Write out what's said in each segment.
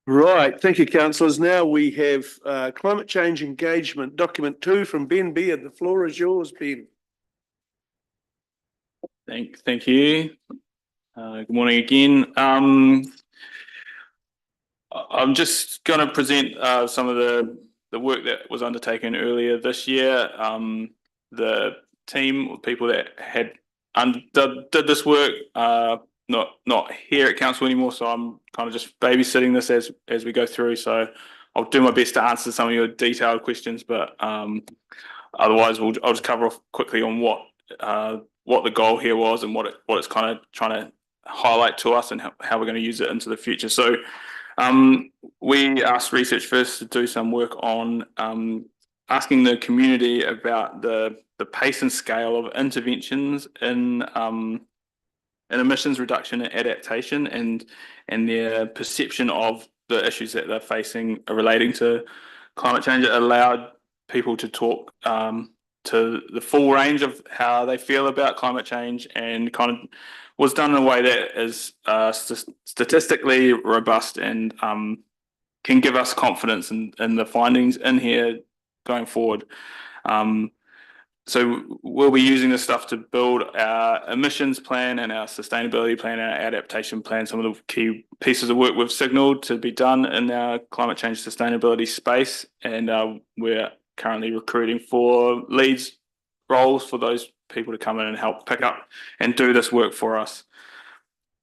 Right, thank you, councillors. Now we have climate change engagement document 2 from Ben Beard. The floor is yours, Ben. Thank you. Good morning again. I'm just going to present some of the work that was undertaken earlier this year. The team of people that had did this work not here at council anymore, so I'm kind of just babysitting this as we go through. So I'll do my best to answer some of your detailed questions, but otherwise I'll just cover off quickly on what the goal here was and what it's kind of trying to highlight to us and how we're going to use it into the future. So we asked Research First to do some work on asking the community about the pace and scale of interventions in emissions reduction and adaptation and their perception of the issues that they're facing relating to climate change. It allowed people to talk to the full range of how they feel about climate change, and kind of was done in a way that is statistically robust and can give us confidence in the findings in here going forward. So we'll be using this stuff to build our emissions plan and our sustainability plan, our adaptation plan, some of the key pieces of work we've signalled to be done in our climate change sustainability space. And we're currently recruiting for leads roles for those people to come in and help pick up and do this work for us.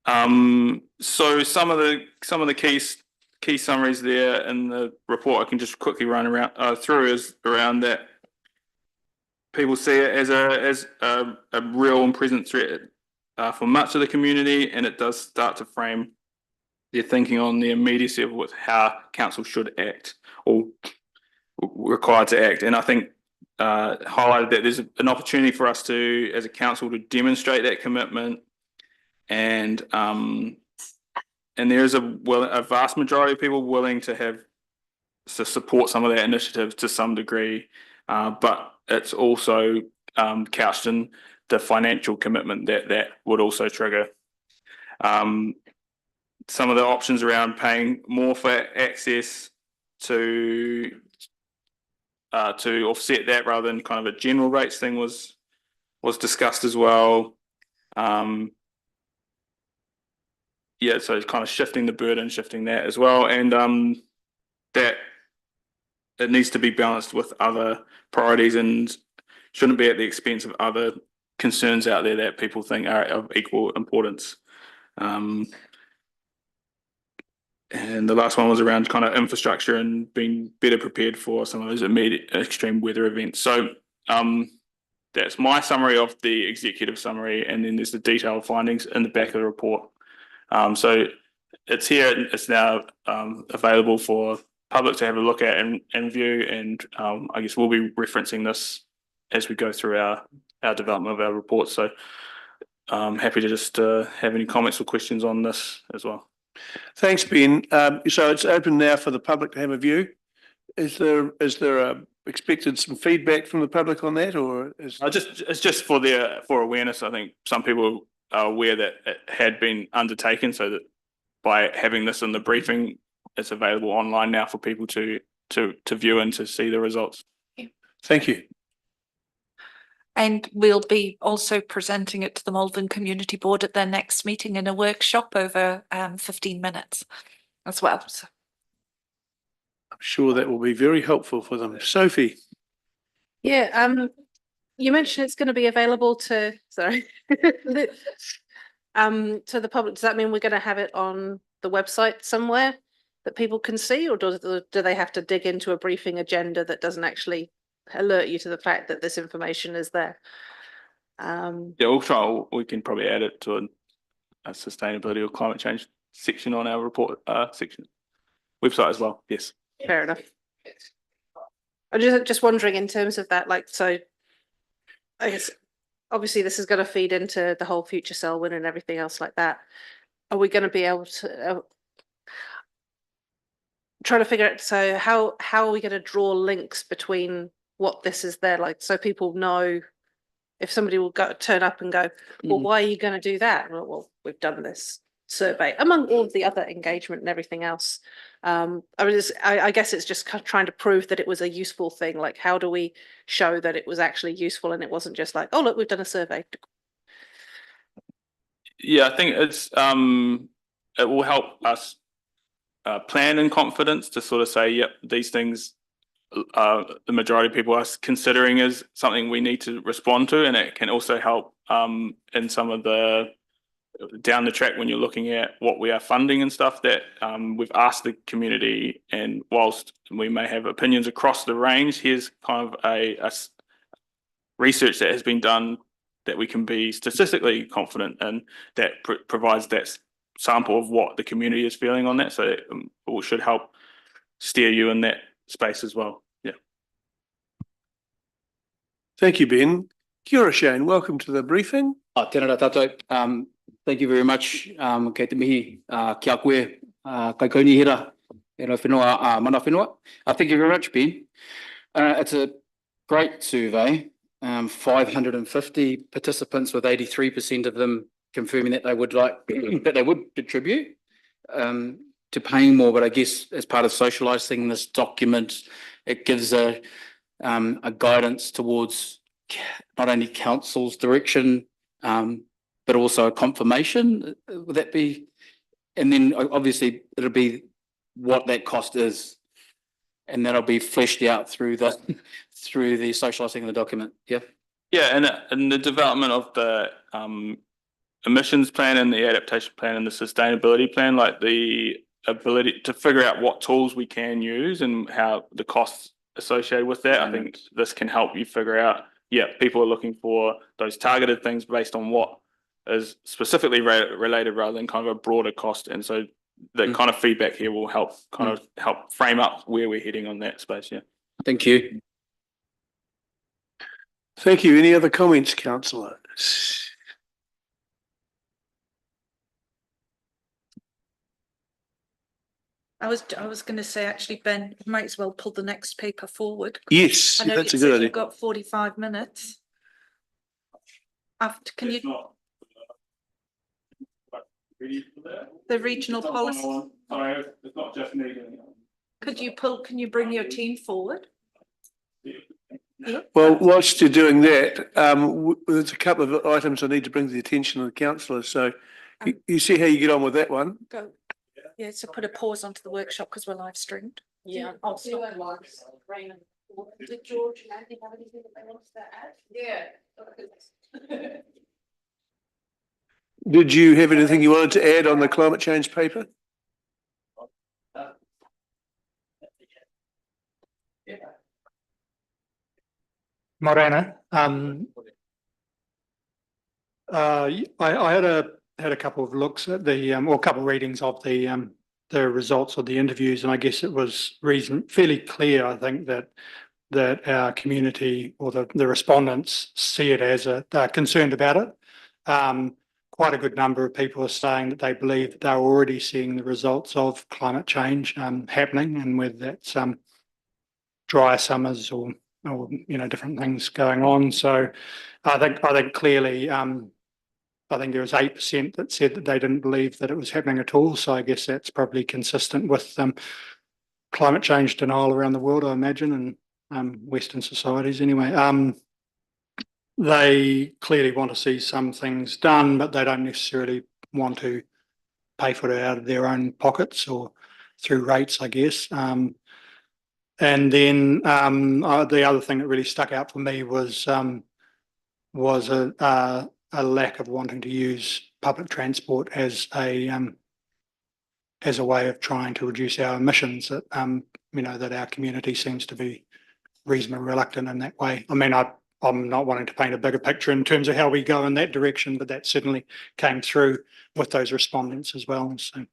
So some of the key summaries there in the report I can just quickly run around through is around that. People see it as a real and present threat for much of the community, and it does start to frame their thinking on the immediacy of how council should act or required to act. And I think highlighted that there's an opportunity for us to, as a council, to demonstrate that commitment, and there is a vast majority of people willing to support some of that initiative to some degree, but it's also couched in the financial commitment that would also trigger. Some of the options around paying more for access to offset that rather than kind of a general rates thing was discussed as well. Yeah, so it's kind of shifting the burden, shifting that as well, and that it needs to be balanced with other priorities and shouldn't be at the expense of other concerns out there that people think are of equal importance. And the last one was around kind of infrastructure and being better prepared for some of those immediate extreme weather events. So that's my summary of the executive summary, and then there's the detailed findings in the back of the report. So it's here, it's now available for public to have a look at and view, and I guess we'll be referencing this as we go through our development of our report. So I'm happy to just have any comments or questions on this as well. Thanks, Ben. So it's open now for the public to have a view. Is there expected some feedback from the public on that, or it's just for awareness? I think some people are aware that it had been undertaken, so that by having this in the briefing, it's available online now for people to view and to see the results. Thank you. And we'll be also presenting it to the Malvern Community Board at their next meeting in a workshop over 15 minutes as well. So I'm sure that will be very helpful for them. Sophie. Yeah, you mentioned it's going to be available to the public. Does that mean we're going to have it on the website somewhere that people can see, or do they have to dig into a briefing agenda that doesn't actually alert you to the fact that this information is there? Yeah, we'll try. We can probably add it to a sustainability or climate change section on our report section website as well. Yes. Fair enough. I'm just wondering in terms of that, like, so I guess obviously this is going to feed into the whole future Selwyn and everything else like that. Are we going to be able to try to figure out, so how are we going to draw links between what this is there, like, so people know if somebody will turn up and go, well, why are you going to do that? Well, we've done this survey, among all of the other engagement and everything else. I guess it's just trying to prove that it was a useful thing. Like, how do we show that it was actually useful and it wasn't just like, oh, look, we've done a survey. Yeah, I think it will help us plan in confidence to sort of say, yep, these things the majority of people are considering as something we need to respond to, and it can also help in some of the down the track when you're looking at what we are funding and stuff that we've asked the community, and whilst we may have opinions across the range, here's kind of a research that has been done that we can be statistically confident in that provides that sample of what the community is feeling on that, so it should help steer you in that space as well. Yeah. Thank you, Ben. Kia ora, Shane. Welcome to the briefing. Tēnā rā tātou. Thank you very much. Kei te mihi, kia koe, kai kauni hira, e rā whenua, mana whenua. Thank you very much, Ben. It's a great survey. 550 participants with 83% of them confirming that they would that they would contribute to paying more. But I guess as part of socialising this document, it gives a guidance towards not only council's direction, but also a confirmation. Would that be? And then obviously it'll be what that cost is, and that'll be fleshed out through the socialising of the document. Yeah. Yeah, and the development of the emissions plan and the adaptation plan and the sustainability plan, like the ability to figure out what tools we can use and how the costs associated with that. I think this can help you figure out, yeah, people are looking for those targeted things based on what is specifically related rather than kind of a broader cost. And so the kind of feedback here will help help frame up where we're heading on that space. Yeah. Thank you. Thank you. Any other comments, councillor? I was going to say, actually, Ben, you might as well pull the next paper forward. Yes, I know that's a you good said idea. you've got 45 minutes. After, can you, the regional policy, Sorry, it's not just me. can you bring your team forward? Yeah. Well, whilst you're doing that, there's a couple of items I need to bring to the attention of the councillors. So you see how you get on with that one. Go. Yeah, so put a pause onto the workshop because we're live streamed. Yeah. I'll stop. Did George and Andy have anything that they wanted to add? Yeah. Did you have anything you wanted to add on the climate change paper? Morena, I had a couple of looks at the or a couple of readings of the results of the interviews, and I guess it was fairly clear, I think, that our community or the respondents see it as they're concerned about it. Quite a good number of people are saying that they believe that they're already seeing the results of climate change happening, and whether that's dry summers or different things going on. So I think clearly I think there was 8% that said that they didn't believe that it was happening at all. So I guess that's probably consistent with climate change denial around the world, I imagine, and Western societies anyway. They clearly want to see some things done, but they don't necessarily want to pay for it out of their own pockets or through rates, I guess. And then the other thing that really stuck out for me was a lack of wanting to use public transport as a way of trying to reduce our emissions. That that our community seems to be reasonably reluctant in that way. I mean, I'm not wanting to paint a bigger picture in terms of how we go in that direction, but that certainly came through with those respondents as well. So,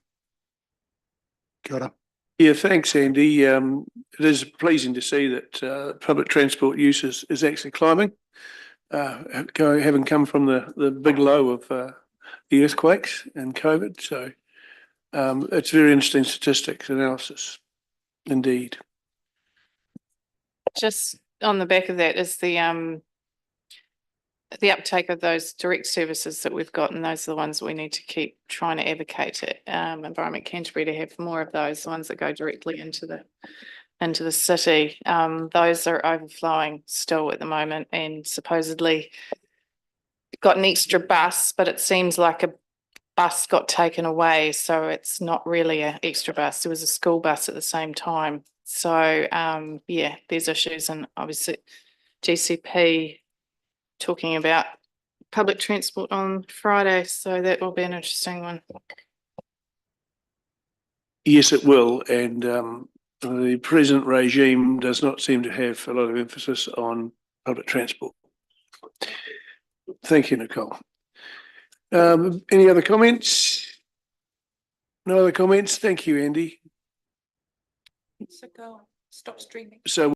kia ora. Yeah, thanks, Andy. It is pleasing to see that public transport use is actually climbing, having come from the big low of the earthquakes and COVID. So it's very interesting statistics analysis, indeed. Just on the back of that is the the uptake of those direct services that we've got, and those are the ones we need to keep trying to advocate at Environment Canterbury to have more of those, the ones that go directly into the city. Those are overflowing still at the moment, and supposedly got an extra bus, but it seems like a bus got taken away, so it's not really an extra bus. There was a school bus at the same time. So yeah, there's issues, and obviously GCP talking about public transport on Friday, so that will be an interesting one. Yes, it will. And the present regime does not seem to have a lot of emphasis on public transport. Thank you, Nicole. Any other comments? No other comments? Thank you, Andy. So go, stop streaming. So